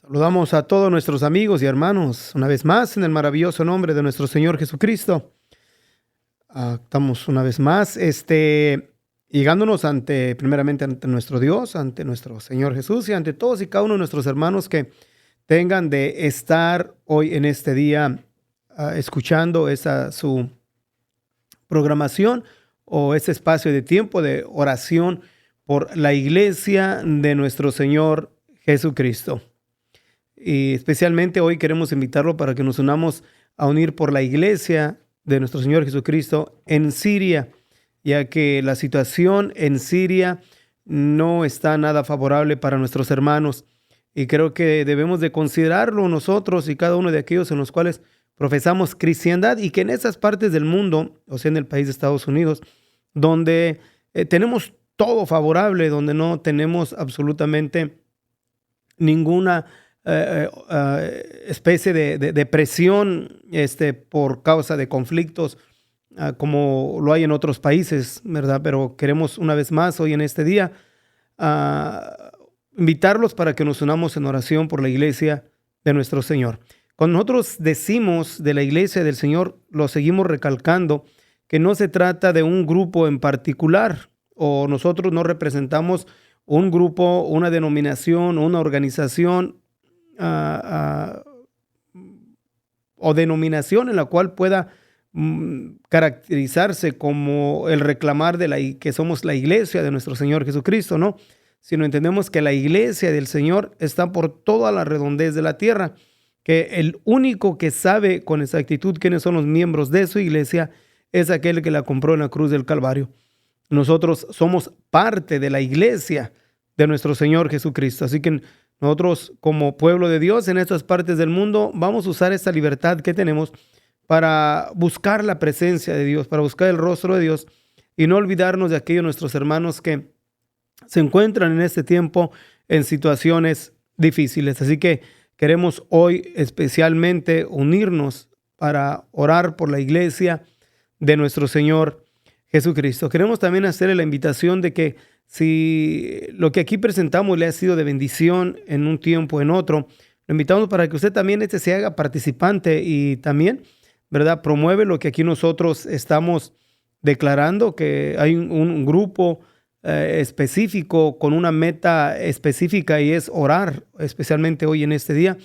Saludamos a todos nuestros amigos y hermanos una vez más en el maravilloso nombre de nuestro Señor Jesucristo. Estamos una vez más llegándonos primeramente ante nuestro Dios, ante nuestro Señor Jesús y ante todos y cada uno de nuestros hermanos que tengan de estar hoy en este día escuchando esa su programación o ese espacio de tiempo de oración por la iglesia de nuestro Señor Jesucristo. Y especialmente hoy queremos invitarlo para que nos unamos a unir por la iglesia de nuestro Señor Jesucristo en Siria, ya que la situación en Siria no está nada favorable para nuestros hermanos. Y creo que debemos de considerarlo nosotros y cada uno de aquellos en los cuales profesamos cristiandad y que en esas partes del mundo, o sea, en el país de Estados Unidos, donde tenemos todo favorable, donde no tenemos absolutamente ninguna especie de presión por causa de conflictos como lo hay en otros países, ¿verdad? Pero queremos una vez más hoy en este día invitarlos para que nos unamos en oración por la iglesia de nuestro Señor. Cuando nosotros decimos de la iglesia del Señor, lo seguimos recalcando que no se trata de un grupo en particular o nosotros no representamos un grupo, una denominación, una organización o denominación en la cual pueda caracterizarse como el reclamar que somos la iglesia de nuestro Señor Jesucristo, ¿no? Sino entendemos que la iglesia del Señor está por toda la redondez de la tierra, que el único que sabe con exactitud quiénes son los miembros de su iglesia es aquel que la compró en la cruz del Calvario. Nosotros somos parte de la iglesia de nuestro Señor Jesucristo, así que nosotros como pueblo de Dios en estas partes del mundo vamos a usar esta libertad que tenemos para buscar la presencia de Dios, para buscar el rostro de Dios y no olvidarnos de aquellos nuestros hermanos que se encuentran en este tiempo en situaciones difíciles. Así que queremos hoy especialmente unirnos para orar por la iglesia de nuestro Señor Jesucristo. Queremos también hacerle la invitación de que si lo que aquí presentamos le ha sido de bendición en un tiempo, en otro, lo invitamos para que usted también se haga participante y también, ¿verdad?, promueve lo que aquí nosotros estamos declarando, que hay un grupo específico con una meta específica y es orar, especialmente hoy en este día,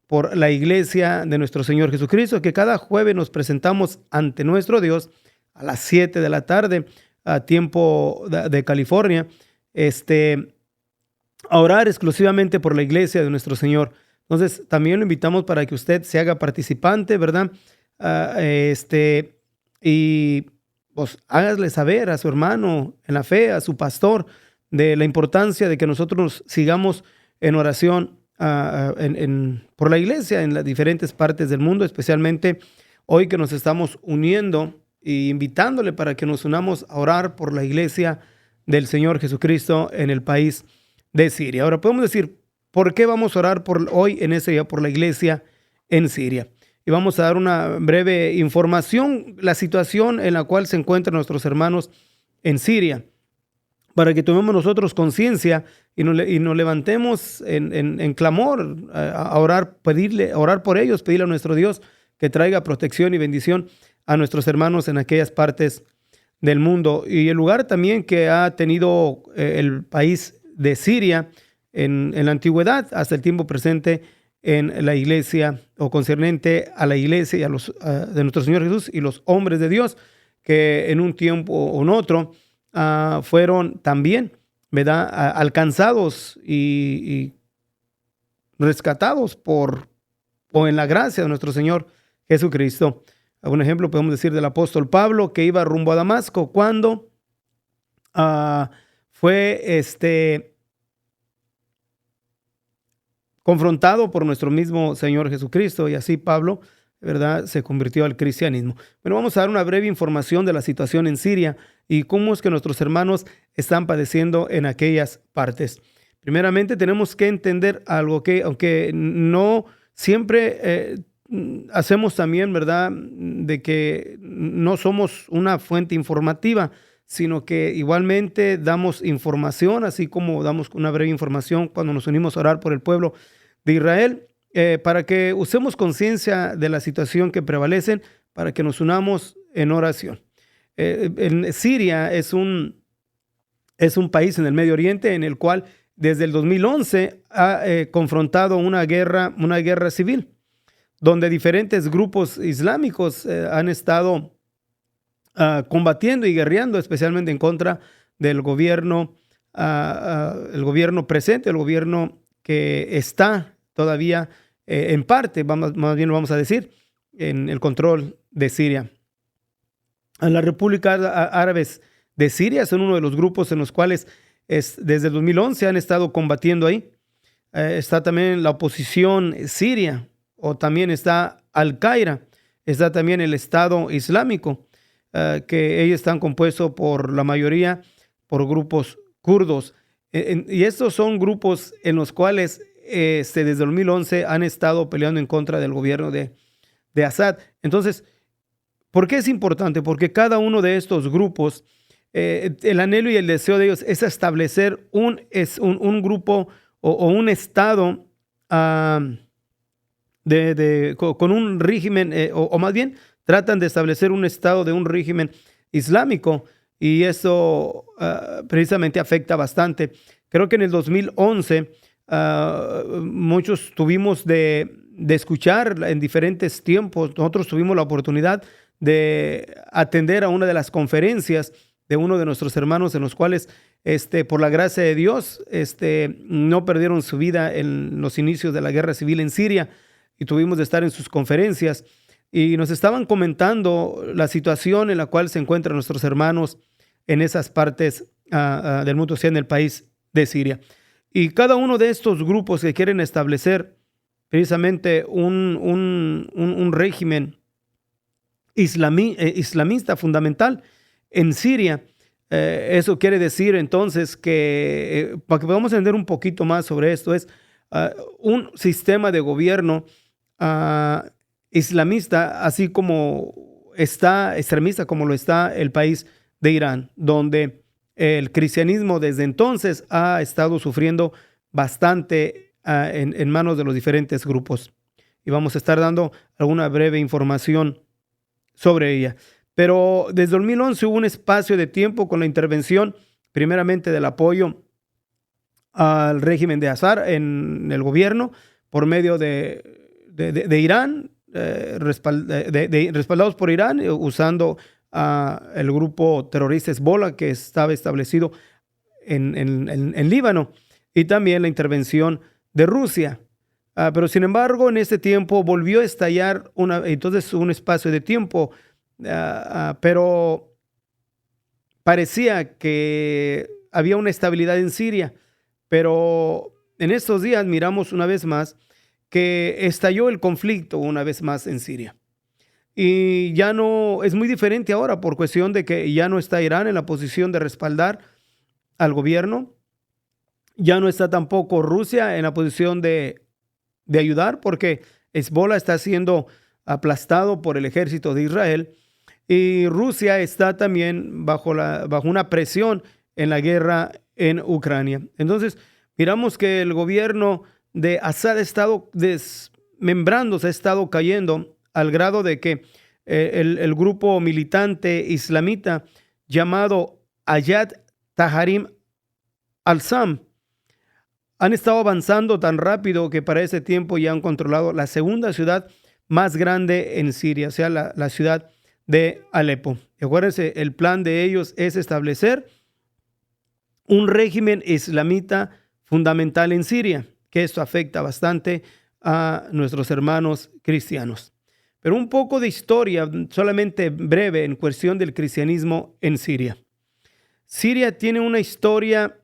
por la iglesia de nuestro Señor Jesucristo, que cada jueves nos presentamos ante nuestro Dios a las 7 de la tarde, a tiempo de California, a orar exclusivamente por la iglesia de nuestro Señor. Entonces, también lo invitamos para que usted se haga participante, ¿verdad? Y pues hágale saber a su hermano en la fe, a su pastor, de la importancia de que nosotros nos sigamos en oración por la iglesia en las diferentes partes del mundo, especialmente hoy que nos estamos uniendo y invitándole para que nos unamos a orar por la iglesia del Señor Jesucristo en el país de Siria. Ahora podemos decir, ¿por qué vamos a orar hoy en ese día por la iglesia en Siria? Y vamos a dar una breve información, la situación en la cual se encuentran nuestros hermanos en Siria, para que tomemos nosotros conciencia y nos levantemos en clamor a orar, orar por ellos, pedirle a nuestro Dios que traiga protección y bendición a nuestros hermanos en aquellas partes del mundo. Y el lugar también que ha tenido el país de Siria en la antigüedad hasta el tiempo presente en la iglesia o concernente a la iglesia y a los de nuestro Señor Jesús y los hombres de Dios que en un tiempo o en otro fueron también, ¿verdad?, alcanzados y rescatados o en la gracia de nuestro Señor Jesucristo. Un ejemplo podemos decir del apóstol Pablo, que iba rumbo a Damasco cuando fue confrontado por nuestro mismo Señor Jesucristo, y así Pablo, ¿verdad?, se convirtió al cristianismo. Bueno, vamos a dar una breve información de la situación en Siria y cómo es que nuestros hermanos están padeciendo en aquellas partes. Primeramente tenemos que entender algo que, aunque no siempre hacemos también, ¿verdad?, de que no somos una fuente informativa, sino que igualmente damos información, así como damos una breve información cuando nos unimos a orar por el pueblo de Israel, para que usemos conciencia de la situación que prevalecen, para que nos unamos en oración. En Siria es un país en el Medio Oriente en el cual desde el 2011 ha confrontado una guerra civil, donde diferentes grupos islámicos han estado combatiendo y guerreando, especialmente en contra del gobierno, el gobierno presente, el gobierno que está todavía en parte, más bien lo vamos a decir, en el control de Siria. En las repúblicas árabes de Siria son uno de los grupos en los cuales desde el 2011 han estado combatiendo ahí. Está también la oposición siria, o también está Al-Qaeda, está también el Estado Islámico, que ellos están compuestos por la mayoría por grupos kurdos. Y estos son grupos en los cuales desde el 2011 han estado peleando en contra del gobierno de Assad. Entonces, ¿por qué es importante? Porque cada uno de estos grupos, el anhelo y el deseo de ellos es establecer un grupo o un estado con un régimen, o más bien tratan de establecer un estado de un régimen islámico, y eso precisamente afecta bastante. Creo que en el 2011 muchos tuvimos de escuchar en diferentes tiempos. Nosotros tuvimos la oportunidad de atender a una de las conferencias de uno de nuestros hermanos, en los cuales por la gracia de Dios no perdieron su vida en los inicios de la guerra civil en Siria, y tuvimos de estar en sus conferencias, y nos estaban comentando la situación en la cual se encuentran nuestros hermanos en esas partes del mundo, o sea, en el país de Siria. Y cada uno de estos grupos que quieren establecer precisamente un régimen islamista fundamental en Siria, eso quiere decir entonces que, para que podamos entender un poquito más sobre esto, es un sistema de gobierno islamista, así como está extremista, como lo está el país de Irán, donde el cristianismo desde entonces ha estado sufriendo bastante en manos de los diferentes grupos. Y vamos a estar dando alguna breve información sobre ella. Pero desde 2011 hubo un espacio de tiempo con la intervención, primeramente del apoyo al régimen de Assad en el gobierno por medio de Irán, respaldados por Irán, usando el grupo terrorista Hezbollah, que estaba establecido en Líbano, y también la intervención de Rusia. Pero sin embargo, en este tiempo volvió a estallar entonces un espacio de tiempo, pero parecía que había una estabilidad en Siria. Pero en estos días miramos una vez más que estalló el conflicto una vez más en Siria. Y ya no, es muy diferente ahora por cuestión de que ya no está Irán en la posición de respaldar al gobierno. Ya no está tampoco Rusia en la posición de ayudar, porque Hezbollah está siendo aplastado por el ejército de Israel, y Rusia está también bajo una presión en la guerra en Ucrania. Entonces, miramos que el gobierno de Assad ha estado desmembrándose, ha estado cayendo, al grado de que el grupo militante islamita llamado Hayat Tahrir al-Sham han estado avanzando tan rápido que para ese tiempo ya han controlado la segunda ciudad más grande en Siria, o sea, la ciudad de Alepo. Y acuérdense, el plan de ellos es establecer un régimen islamita fundamental en Siria, que esto afecta bastante a nuestros hermanos cristianos. Pero un poco de historia, solamente breve, en cuestión del cristianismo en Siria. Siria tiene una historia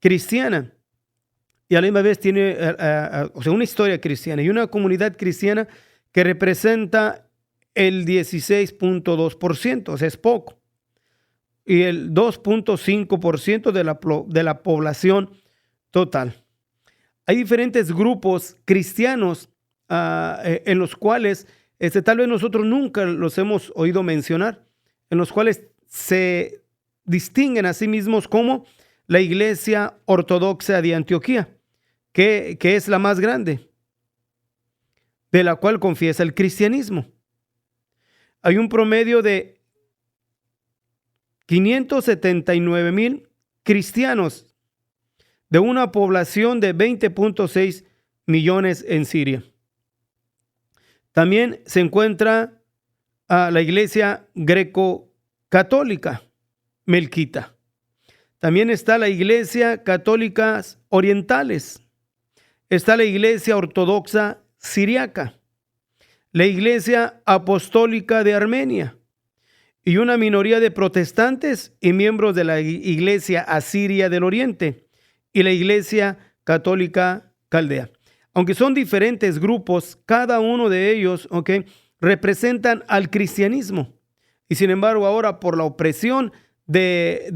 cristiana, y a la misma vez tiene una historia cristiana y una comunidad cristiana que representa el 16.2%, o sea, es poco, y el 2.5% de la población total. Hay diferentes grupos cristianos en los cuales tal vez nosotros nunca los hemos oído mencionar, en los cuales se distinguen a sí mismos como la Iglesia Ortodoxa de Antioquía. que es la más grande, de la cual confiesa el cristianismo. Hay un promedio de 579,000 cristianos de una población de 20.6 millones en Siria. También se encuentra la iglesia greco-católica melquita. También está la iglesia católica orientales. Está la iglesia ortodoxa siriaca, la iglesia apostólica de Armenia y una minoría de protestantes y miembros de la iglesia asiria del oriente y la iglesia católica caldea. Aunque son diferentes grupos, cada uno de ellos, representan al cristianismo. Y sin embargo, ahora por la opresión de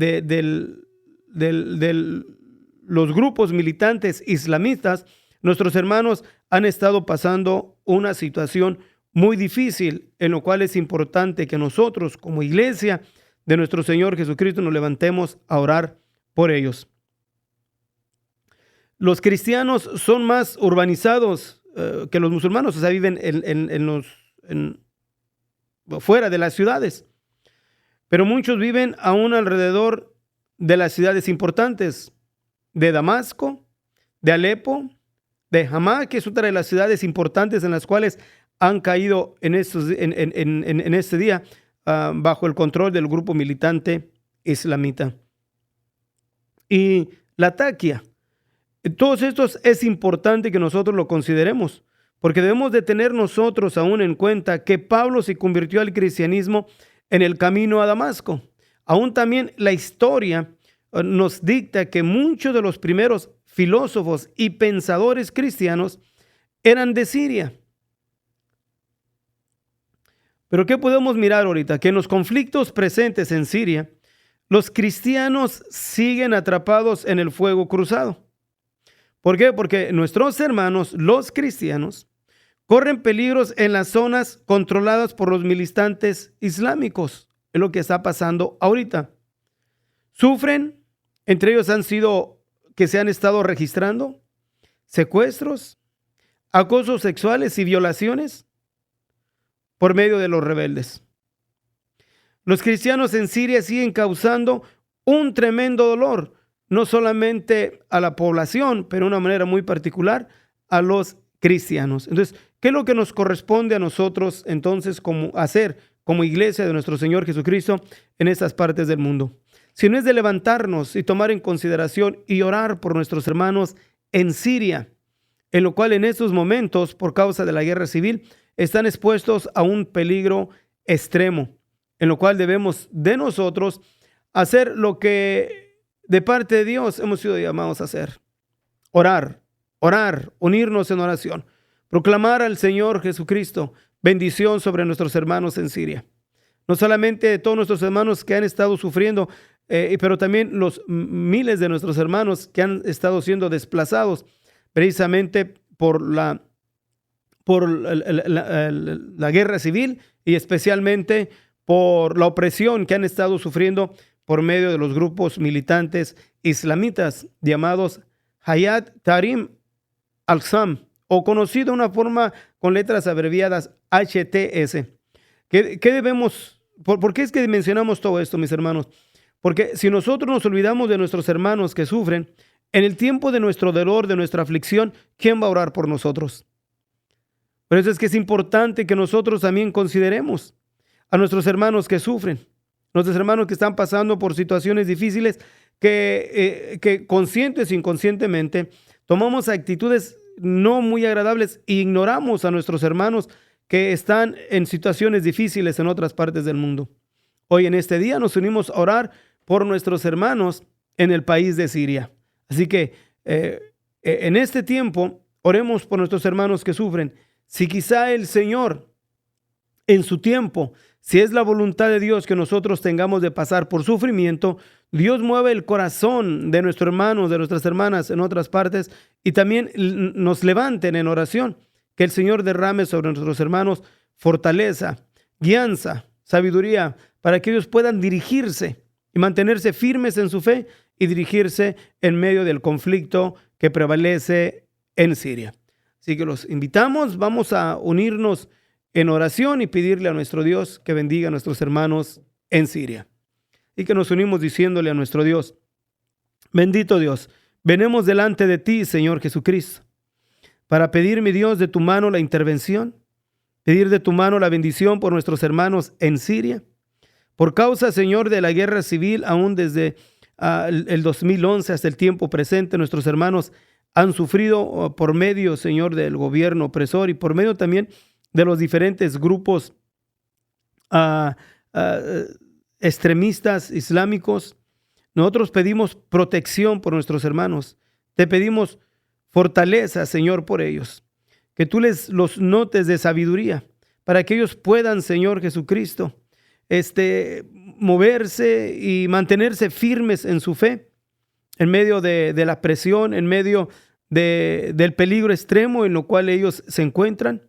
los grupos militantes islamistas, nuestros hermanos han estado pasando una situación muy difícil, en lo cual es importante que nosotros, como iglesia de nuestro Señor Jesucristo, nos levantemos a orar por ellos. Los cristianos son más urbanizados que los musulmanes, o sea, viven fuera de las ciudades, pero muchos viven aún alrededor de las ciudades importantes, de Damasco, de Alepo, de Hamá, que es otra de las ciudades importantes en las cuales han caído en este día bajo el control del grupo militante islamita. Y Latakia. Todos estos es importante que nosotros lo consideremos, porque debemos de tener nosotros aún en cuenta que Pablo se convirtió al cristianismo en el camino a Damasco. Aún también la historia nos dicta que muchos de los primeros filósofos y pensadores cristianos eran de Siria. Pero ¿qué podemos mirar ahorita? Que en los conflictos presentes en Siria, los cristianos siguen atrapados en el fuego cruzado. ¿Por qué? Porque nuestros hermanos, los cristianos, corren peligros en las zonas controladas por los militantes islámicos. Es lo que está pasando ahorita. Sufren, entre ellos que se han estado registrando secuestros, acosos sexuales y violaciones por medio de los rebeldes. Los cristianos en Siria siguen causando un tremendo dolor, no solamente a la población, pero de una manera muy particular a los cristianos. Entonces, ¿qué es lo que nos corresponde a nosotros entonces hacer como iglesia de nuestro Señor Jesucristo en estas partes del mundo? Si no es de levantarnos y tomar en consideración y orar por nuestros hermanos en Siria, en lo cual en estos momentos, por causa de la guerra civil, están expuestos a un peligro extremo, en lo cual debemos de nosotros hacer lo que de parte de Dios hemos sido llamados a hacer. Orar, unirnos en oración, proclamar al Señor Jesucristo bendición sobre nuestros hermanos en Siria. No solamente de todos nuestros hermanos que han estado sufriendo, pero también los miles de nuestros hermanos que han estado siendo desplazados precisamente por la guerra civil y especialmente por la opresión que han estado sufriendo por medio de los grupos militantes islamitas llamados Hayat Tahrir al-Sham, o conocido de una forma con letras abreviadas HTS. ¿Qué debemos? ¿Por qué es que mencionamos todo esto, mis hermanos? Porque si nosotros nos olvidamos de nuestros hermanos que sufren, en el tiempo de nuestro dolor, de nuestra aflicción, ¿quién va a orar por nosotros? Por eso es que es importante que nosotros también consideremos a nuestros hermanos que sufren, nuestros hermanos que están pasando por situaciones difíciles, que conscientes e inconscientemente tomamos actitudes no muy agradables e ignoramos a nuestros hermanos que están en situaciones difíciles en otras partes del mundo. Hoy en este día nos unimos a orar por nuestros hermanos en el país de Siria. Así que en este tiempo oremos por nuestros hermanos que sufren. Si quizá el Señor en su tiempo, si es la voluntad de Dios que nosotros tengamos de pasar por sufrimiento, Dios mueve el corazón de nuestros hermanos, de nuestras hermanas en otras partes y también nos levanten en oración. Que el Señor derrame sobre nuestros hermanos fortaleza, guianza, sabiduría, para que ellos puedan dirigirse y mantenerse firmes en su fe y dirigirse en medio del conflicto que prevalece en Siria. Así que los invitamos, vamos a unirnos en oración y pedirle a nuestro Dios que bendiga a nuestros hermanos en Siria. Y que nos unimos diciéndole a nuestro Dios: bendito Dios, venimos delante de ti, Señor Jesucristo, para pedir, mi Dios, de tu mano la intervención, pedir de tu mano la bendición por nuestros hermanos en Siria. Por causa, Señor, de la guerra civil, aún desde el 2011 hasta el tiempo presente, nuestros hermanos han sufrido por medio, Señor, del gobierno opresor y por medio también de los diferentes grupos extremistas islámicos. Nosotros pedimos protección por nuestros hermanos. Te pedimos fortaleza, Señor, por ellos. Que tú los notes de sabiduría para que ellos puedan, Señor Jesucristo, moverse y mantenerse firmes en su fe, en medio de la presión, en medio del peligro extremo en lo cual ellos se encuentran.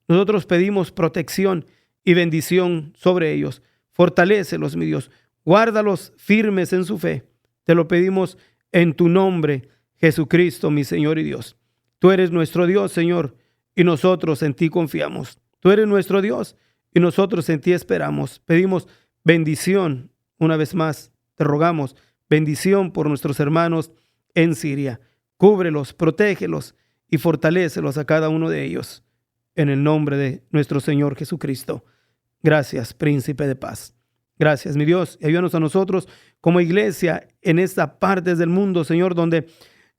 Nosotros pedimos protección y bendición sobre ellos. Fortalécelos, mi Dios. Guárdalos firmes en su fe. Te lo pedimos en tu nombre, Jesucristo, mi Señor y Dios. Tú eres nuestro Dios, Señor, y nosotros en ti confiamos. Tú eres nuestro Dios y nosotros en ti esperamos. Pedimos bendición una vez más. Te rogamos bendición por nuestros hermanos en Siria. Cúbrelos, protégelos y fortalécelos a cada uno de ellos. En el nombre de nuestro Señor Jesucristo. Gracias, Príncipe de Paz. Gracias, mi Dios. Y ayúdanos a nosotros como iglesia en esta parte del mundo, Señor, donde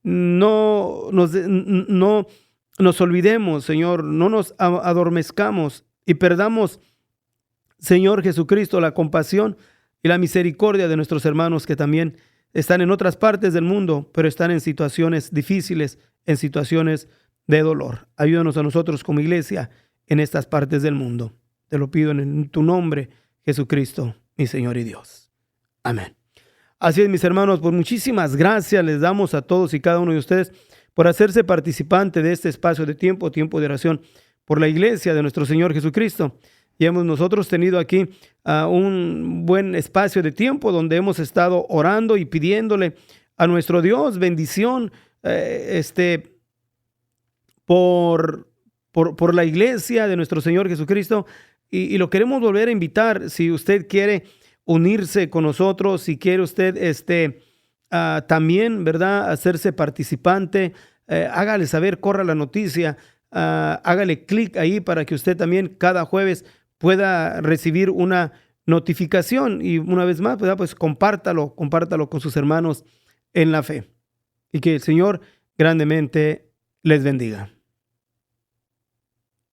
no nos olvidemos, Señor, no nos adormezcamos y perdamos, Señor Jesucristo, la compasión y la misericordia de nuestros hermanos que también están en otras partes del mundo, pero están en situaciones difíciles, en situaciones de dolor. Ayúdanos a nosotros como iglesia en estas partes del mundo. Te lo pido en tu nombre, Jesucristo, mi Señor y Dios. Amén. Así es, mis hermanos, pues muchísimas gracias les damos a todos y cada uno de ustedes por hacerse participante de este espacio de tiempo de oración por la iglesia de nuestro Señor Jesucristo. Y hemos nosotros tenido aquí un buen espacio de tiempo donde hemos estado orando y pidiéndole a nuestro Dios bendición por la iglesia de nuestro Señor Jesucristo. Y lo queremos volver a invitar. Si usted quiere unirse con nosotros, si quiere usted también, ¿verdad?, hacerse participante, hágale saber, corra la noticia, hágale clic ahí para que usted también cada jueves pueda recibir una notificación. Y una vez más, ¿verdad?, pues compártalo con sus hermanos en la fe. Y que el Señor grandemente les bendiga.